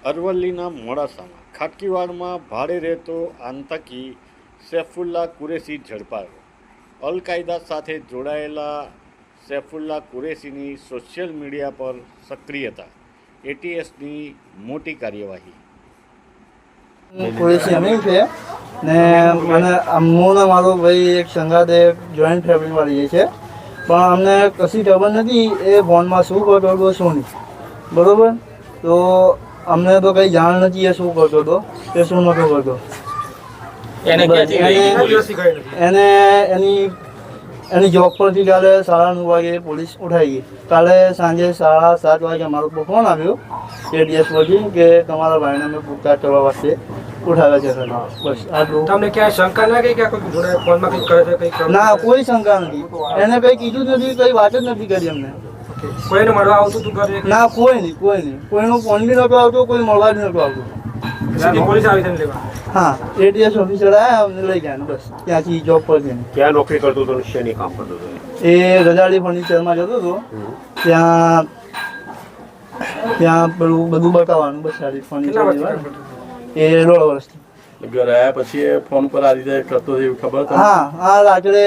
અરવલ્લીના મોડાસામાં ખાટકીવાડમાં ભાડે રહેતો આતંકી સૈફુલ્લા કુરેશી ઝડપાયો. અલ-કાયદા સાથે જોડાયેલા સૈફુલ્લા કુરેશીની સોશિયલ મીડિયા પર સક્રિયતા, એટીએસની મોટી કાર્યવાહી. કુરેશી અમીર છે ને મને હું ને મારો ભાઈ એક સંગાતે જોઈન્ટ ફેમિલીમાં રહીએ છે, પણ અમને કશી ખબર નથી એ ફોનમાં શું કરતો હતો શું નહીં. બરાબર, તો અમને તો કંઈ જાણ નથી એ શું કરતો હતો કે શું નહોતો કરતો. એને એની જોબ પરથી કાલે 9:30 વાગે પોલીસ ઉઠાવી ગઈ. કાલે સાંજે 7:30 વાગે અમારો ફોન આવ્યો એટીએસ પરથી કે તમારા ભાઈને અમે પૂછતાછ કરવા વાસ્તે ઉઠાવ્યા છે. બસ આટલું. તમને ક્યાંય શંકા ના ગઈ કે કોઈ જોડે ફોનમાં કંઈક કરે છે કંઈક? ના, કોઈ શંકા નથી. એને કંઈ કીધું નથી, કંઈ વાત જ નથી કરી અમને. કોઈને મળવા આવતું તું ઘરે? ના, કોઈ નહીં. કોઈનો ફોન બી નહોતો આવતો, કોઈ મળવા જ નહોતો આવતું. સીધી પોલીસ આવી છે લેવા? હા, એટીએસ ઓફિસર આવ્યા, અમને લઈ ગયા બસ ત્યાંથી જોબ પર જઈને. ક્યાં નોકરી કરતો હતો, શેની કામ કરતો હતો? એ રજાડી ફર્નિચરમાં જતો હતો. ત્યાં પેલું બધું બતાવવાનું, બસ સારી ફર્નિચર. એ 1.5 વર્ષથી. ઘર આવ્યા પછી એ ફોન પર આ રીતે કરતો હતો એવી ખબર તમને? હા, રાત્રે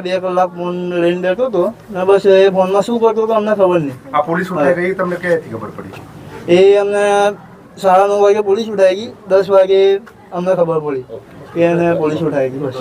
2 કલાક ફોન લઈને બેઠો હતો ને બસ એ ફોનમાં શું કરતો હતો અમને ખબર નહીં. આ પોલીસ ઉઠાઈ ગઈ, તમને ક્યાંથી ખબર પડી? એ અમને 9:30 વાગે પોલીસ ઉઠાઈ ગઈ, 10 વાગે અમને ખબર પડી કે એને પોલીસ ઉઠાઈ ગઈ. બસ.